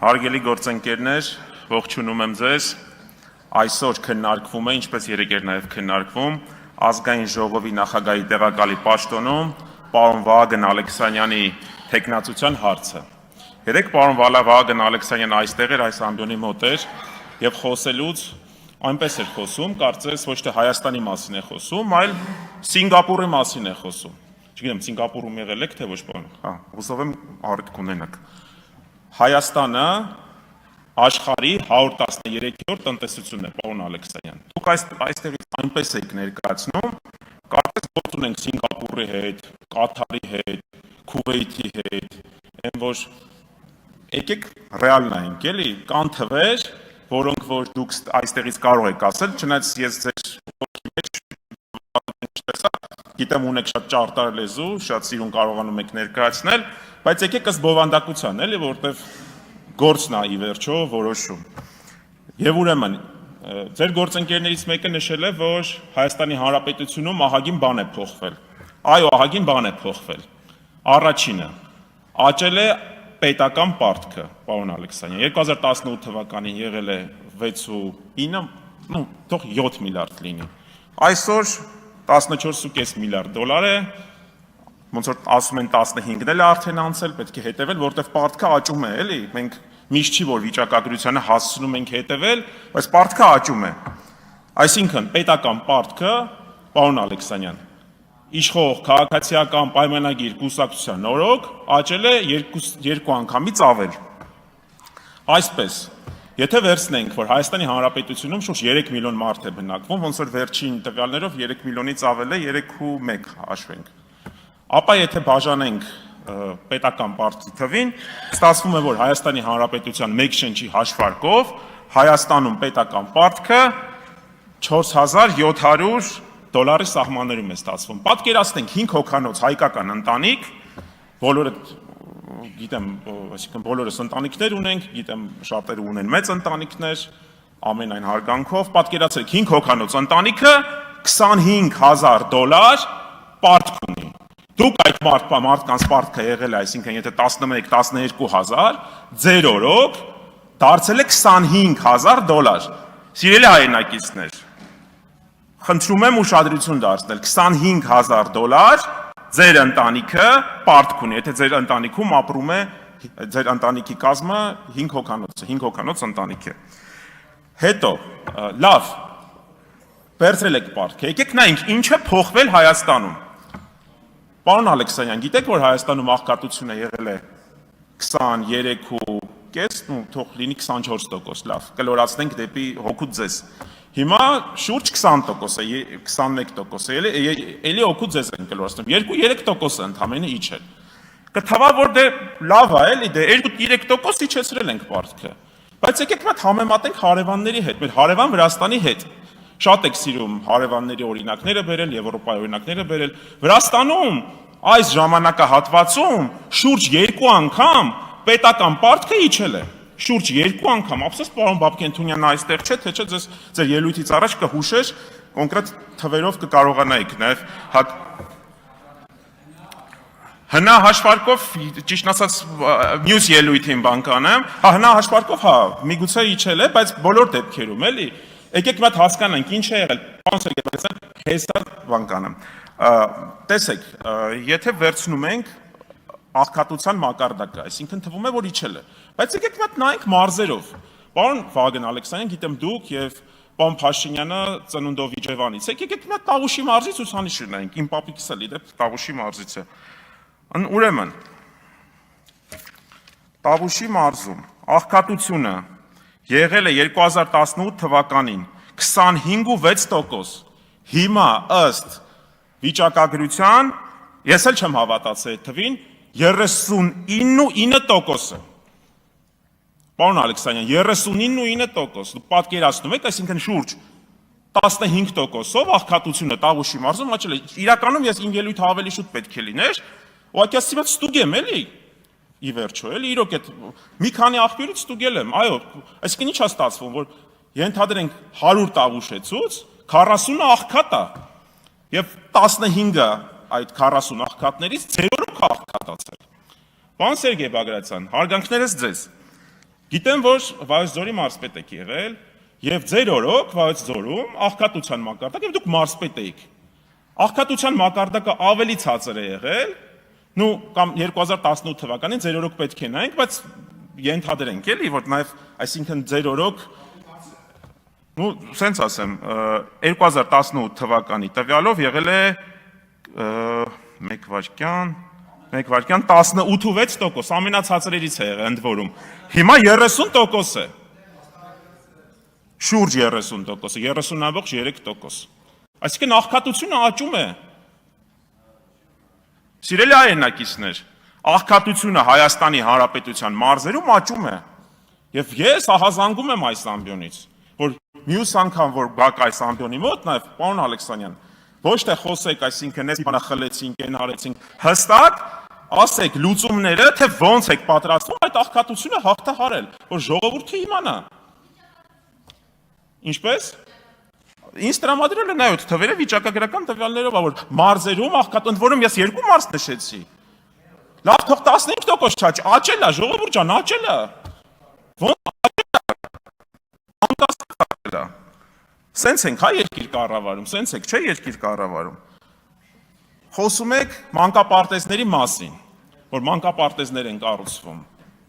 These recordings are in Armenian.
Հարգելի գործընկերներ, ողջունում եմ ձեզ։ Այսօր քննարկվում է, ինչպես երեկ էր նաև քննարկվում, ազգային ժողովի նախագահի տեղակալի պաշտոնում պարոն Վահագն Ալեքսանյանի թեկնածության հարցը։ Երեկ պարոն Վահագն Ալեքսանյանը այստեղ էր, այս ամբիոնի մոտ էր եւ խոսելուց այնպես էր խոսում, կարծես ոչ թե Հայաստանի մասին է խոսում, այլ Սինգապուրի մասին է խոսում։ Չգիտեմ, Սինգապուրում եղել եք թե ոչ, պարոն։ Հուսով եմ առիթ կունենաք։ Հայաստանը աշխարհի 113-րդ տնտեսությունն է, պարոն Ալեքսանյան։ Դուք այստեղից այնպես եք ներկայացնում, կարծես գործ ունենք Սինգապուրի հետ, Կաթարի հետ, Քուվեյթի հետ, այն որ եկեք ռեալ նայենք, էլի, կան թվեր, որոնք որ դուք այստեղից կարող եք ասել, չնայած ես ձեր ոգի մեջ գիտեմ ունեք շատ ճարտար լեզու, շատ սիրուն կարողանում եք ներկայացնել, բայց եկեք ըստ բովանդակության, էլի, որտեվ գործն է ի վերջո որոշում։ Եվ ուրեմն, ձեր գործընկերներից մեկը նշել է, որ Հայաստանի Հանրապետությունում ահագին բան է փոխվել։ Այո, ահագին բան է փոխվել։ Առաջինը, աճել է պետական պարտքը, պարոն Ալեքսանյան, 2018 թվականին եղել է 6.9, թող 7 միլիարդ լինի։ Այսօր 14.5 միլիարդ դոլար է, ոնց որ ասում են 15-ն էլ արդեն անցել, պետք է հետևել, որտեվ պարտքը աճում է, էլի, մենք միշտ չի, որ վիճակագրությանը հասցնում ենք հետևել, բայց պարտքը աճում է։ Այսինքն, պետական պարտքը, պարոն Ալեքսանյան, իշխող քաղաքացիական պայմանագիր կուսակցության օրոք աճել է երկու անգամից ավել։ Այսպես, եթե վերցնենք, որ Հայաստանի Հանրապետությունում շուրջ 3 միլիոն մարդ է բնակվում, ոնց որ վերջին տվյալներով 3 միլիոնից ավել է 3.1 հաշվենք։ Ապա եթե բաժանենք պետական պարտքի թվին, ստացվում է, որ Հայաստանի Հանրապետության 1 շնչի հաշվարկով Հայաստանում պետական պարտքը 4700 դոլարի սահմաններում է ստացվում։ Պատկերացնենք 5 հոգանոց հայկական ընտանիք, բոլորը գիտեմ, այսինքն բոլորս ընտանիքներ ունենք, գիտեմ շատերը ունեն մեծ ընտանիքներ, ամենայն հարգանքով, պատկերացրեք 5 հոգանոց ընտանիքը 25000 դոլար պարտք ունի։ Դուք այդ մարդկանց պարտքը եղել է, այսինքն եթե 11-12 ձեր օրոք դարձել է 25000 դոլար։ Սիրելի հայրենակիցներ, խնդրում եմ ուշադրություն դարձնել, 25000 դոլար ձեր ընտանիքը պարտք ունի, եթե ձեր ընտանիքում ապրում է, ձեր ընտանիքի կազմը 5 հոգանոց ընտանիք է։ Հետո, լավ, վերցրել եք պարտքը, եկեք նայենք ինչ է փոխվել Հայաստանում։ Պարոն Ալեքսանյան, գիտեք, որ Հայաստանում աղքատությունը եղել է 23.5, թող լինի 24%, լավ, կլորացնենք դեպի հոգուց ձեզ։ Հիմա շուրջ 20% է, 21% է, էլի հոգուց ձեզ են կլորացնում, 2-3% ընդամենը իջել։ Կթվա, որ դե լավ է, էլի, դե 2-3% իջեցրել ենք պարտքը։ Բայց եկեք մատ համեմատենք հարևանների հետ, մեր հարևան Վրաստանի հետ։ Շատ եք սիրում հարևանների օրինակները բերել, Եվրոպայի օրինակները բերել։ Վրաստանում այս ժամանակահատվածում շուրջ 2 անգամ պետական պարտքը իջել է։ Շուրջ 2 անգամ, ափսոս պարոն Բաբկենթունյանն այստեղ չէ, թե չէ ձեր ելույթից առաջ կհուշեր, կոնկրետ թվերով կկարողանայիք նաև հնա հաշվարկով, ճիշտ ասած, մյուս ելույթին բան կանեմ, հնա հաշվարկով, միգուցե իջել է, բայց բոլոր դեպքերում, էլի, եկեք մատ հասկանանք ինչ է եղել, պարոն Սերգեյ, հեսա բան կանեմ։ Տեսեք, եթե վերցնում ենք աղքատության մակարդակը, այսինքն թվում է, որ իջել է, բայց եկեք մատ նայենք մարզերով։ Պարոն Վահագն Ալեքսանյան, գիտեմ դուք եւ պարոն Փաշինյանը ծնունդով Իջևանից եք, եկեք մատ Տավուշի մարզից ցուցանիշը նայենք, իմ պապիկս էլ իդեպ Տավուշի մարզից է։ Ուրեմն, Տավուշի մարզում աղքատությունը եղել է 2018 թվականին 25.6%, հիմա ըստ վիճակագրության, ես էլ չեմ հավատացել այդ թվին, 39.9%։ Պարոն Ալեքսանյան, 39.9%, դուք պատկերացնում եք, այսինքն շուրջ 15%-ով աղքատությունը Տավուշի մարզում աճել է։ Իրականում ես իմ ելույթը ավելի շուտ պետք է լիներ, ուղղակի ասացի, բայց ստուգեմ էլի, ի վերջո, էլի իրոք այդ մի քանի աղբյուրից ստուգել եմ, այո, այսինքն ի՞նչ է ստացվում, որ ենթադրենք 100 Տավուշ է ցույց, 40-ը աղքատ է, եւ 15-ը այդ 40 աղքատներից 0-ը աղքատացել։ Պարոն Սերգեյ Բագրատյան, հարգանքներս ձեզ։ Գիտեմ, որ Վայոց ձորի մարզպետ եք եղել, եւ ձեր օրոք Վայոց ձորում աղքատության մակարդակ եւ դուք մարզպետ եք։ Աղքատության մակարդակը ավելի ցածր է եղել, կամ 2018 թվականին ձեր օրոք պետք է նայենք, բայց ենթադրենք էլի, որ նաեւ, այսինքն ձեր օրոք սենց ասեմ, 2018 թվականի տվյալով եղել է 1 վայրկյան 18.6%, ամենացածրերից է եղել ընդ որում։ Հիմա 30% է։ Շուրջ 30%, 30.3%։ Այսինքն աղքատությունը աճում է։ Սիրելի հայրենակիցներ, աղքատությունը Հայաստանի Հանրապետության մարզերում աճում է։ Եվ ես ահազանգում եմ այս ամբիոնից, որ մյուս անգամ որ գաք այս ամբիոնի մոտ, նաև պարոն Ալեքսանյան, ոչ թե խոսեք, այսինքն այս բանը խլեցինք, այն արեցինք, հստակ ասեք լուծումները, թե ոնց եք պատրաստվում այդ աղքատությունը հաղթահարել, որ ժողովուրդը իմանա։ Ինչպես? Ինձ տրամադրել են այդ թվերը վիճակագրական տվյալներով, որ մարզերում աղքատ, ընդ որում ես 2 մարզ նշեցի։ Լավ, թող 15% չաճ, աճել է, ժողովուրդ ջան, աճել է։ Ոնց աճել է։ Սենց ենք, հա, երկիր կառավարում, սենց եք, չէ՞ երկիր կառավարում։ Խոսում եք մանկապարտեզների մասին, որ մանկապարտեզներ են կառուցվում։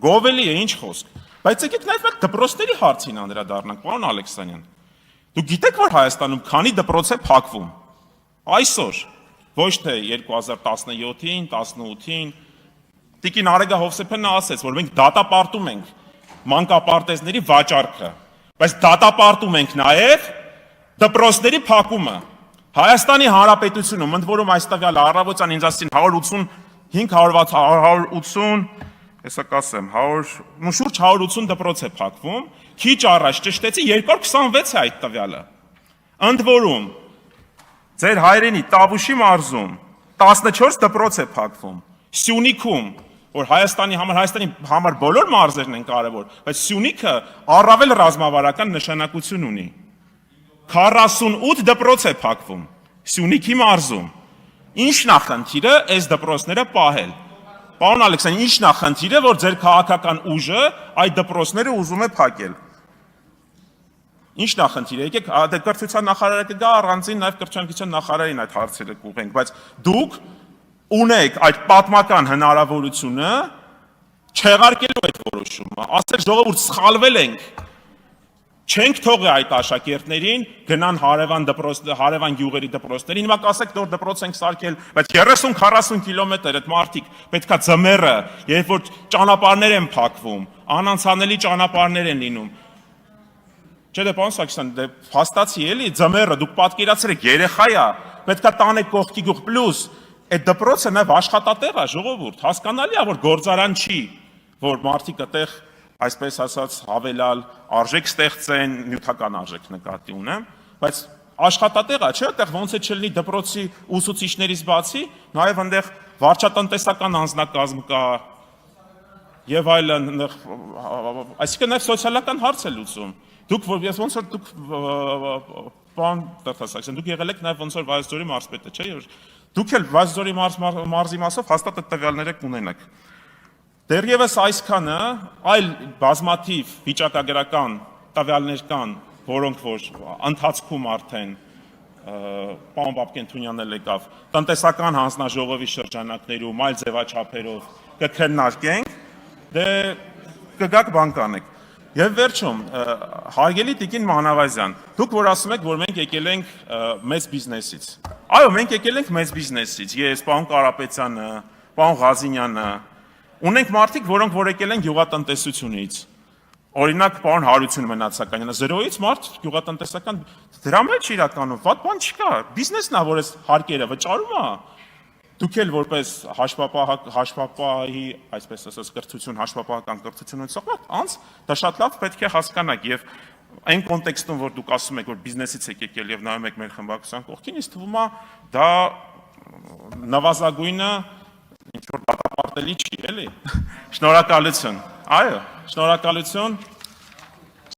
Գովելի է, ինչ խոսք։ Բայց եկեք նաև այդ դպրոցների հարցին անդրադառնանք, պարոն Ալեքսանյան։ Դուք գիտեք, որ Հայաստանում քանի դպրոց է փակվում։ Այսօր, ոչ թե 2017-ին, 18-ին, Տիկին Արեգա Հովսեփյանը ասեց, որ մենք դատապարտում ենք մանկապարտեզների վաճառքը, բայց դատապարտում ենք նաև դպրոցների փակումը։ Հայաստանի Հանրապետությունում, ընդ որում այս տվյալը առավոտյան ինձ ասին 180, հեսա կասեմ, շուրջ 180 դպրոց է փակվում, քիչ առաջ ճշտեցի 226 է այդ տվյալը։ Ընդ որում, ձեր հայրենի Տավուշի մարզում 14 դպրոց է փակվում, Սյունիքում, որ Հայաստանի համար բոլոր մարզերն են կարևոր, բայց Սյունիքը առավել ռազմավարական նշանակություն ունի։ 48 դպրոց է փակվում Սյունիքի մարզում։ Ինչն է խնդիրը այս դպրոցները պահել։ Պարոն Ալեքսանյան, ինչն է խնդիրը, որ ձեր քաղաքական ուժը այդ դպրոցները ուզում է փակել։ Ինչն է խնդիրը, եկեք կրթության նախարարը կգա առանձին նաև կրթության նախարարին այդ հարցերը կուղենք, բայց դուք ունեք այդ պատմական հնարավորությունը չեղարկելու այդ որոշումը, ասել ժողովուրդ սխալվել ենք, չենք թողի այդ աշակերտներին գնան հարևան գյուղերի դպրոցներին, հիմա կասեք նոր դպրոց ենք սարքել, բայց 30-40 կիլոմետր այդ մարդիկ պետքա ձմեռը, երբ որ ճանապարհներ են փակվում, անանցանելի ճանապարհներ են լինում։ Չէ՞ դե պարոն Սարգսյան, դե փաստացի էլի ձմեռը դուք պատկերացրեք երեխա է, պետքա տանեք կողքի գյուղ պլյուս այդ դպրոցը նաև աշխատատեղ է, ժողովուրդ, հասկանալի է, որ գործարան չի, որ մարդիկ այդտեղ այսպես ասած հավելալ արժեք ստեղծեն, նյութական արժեք նկատի ունեմ, բայց աշխատատեղ է, չէ՞, այդտեղ ոնց է չլինի դպրոցի ուսուցիչներից բացի, նաև այնտեղ վարչատնտեսական անձնակազմ կա եւ այլն, այսինքն նաև սոցիալական հարց է լուծում։ Դուք ոնց որ դուք պարոն Սարգսյան, դուք եղել եք նաև ոնց որ Վայոց ձորի մարզպետը, չէ՞, դուք էլ Վայոց ձորի մարզի մասով հաստատ այդ տվյալները կունենաք։ Դեռևս այսքանը այլ բազմաթիվ վիճակագրական տվյալներ կան, որոնք որ ընթացքում արդեն պարոն Բաբկեն-Թունյանն էլ եկավ, տնտեսական հանձնաժողովի շրջանակներում, այլ ձևաչափերով կքննարկենք, դե կգաք բան կանեք։ Եվ վերջում, հարգելի տիկին Մանավազյան, դուք որ ասում եք, որ մենք եկել ենք մեծ բիզնեսից։ Այո, մենք եկել ենք մեծ բիզնեսից, ես, պարոն Կարապետյանը, պարոն Ղազինյանը, ունենք մարդիկ, որոնք որ եկել են գյուղատնտեսությունից։ Օրինակ, պարոն Հարություն Մնացականյանը, 0-ից մարդ գյուղատնտեսական, դրա մեջ իրականում վատ բան չկա, բիզնեսն է, որ այս հարկերը վճարում է։ Դուք էլ որպես հաշվապահի, այսպես ասած, կրթություն, հաշվապահական կրթություն ունեցող անձ, դա շատ լավ պետք է հասկանաք եւ այն կոնտեքստում, որ դուք ասում եք, որ բիզնեսից եք եկել եւ նայում եք մեր խմբակցության կողքին, ինձ թվում է դա նվազագույնը ինչ որ դատապարտելի չի, էլի։ Շնորհակալություն։ Այո, շնորհակալություն։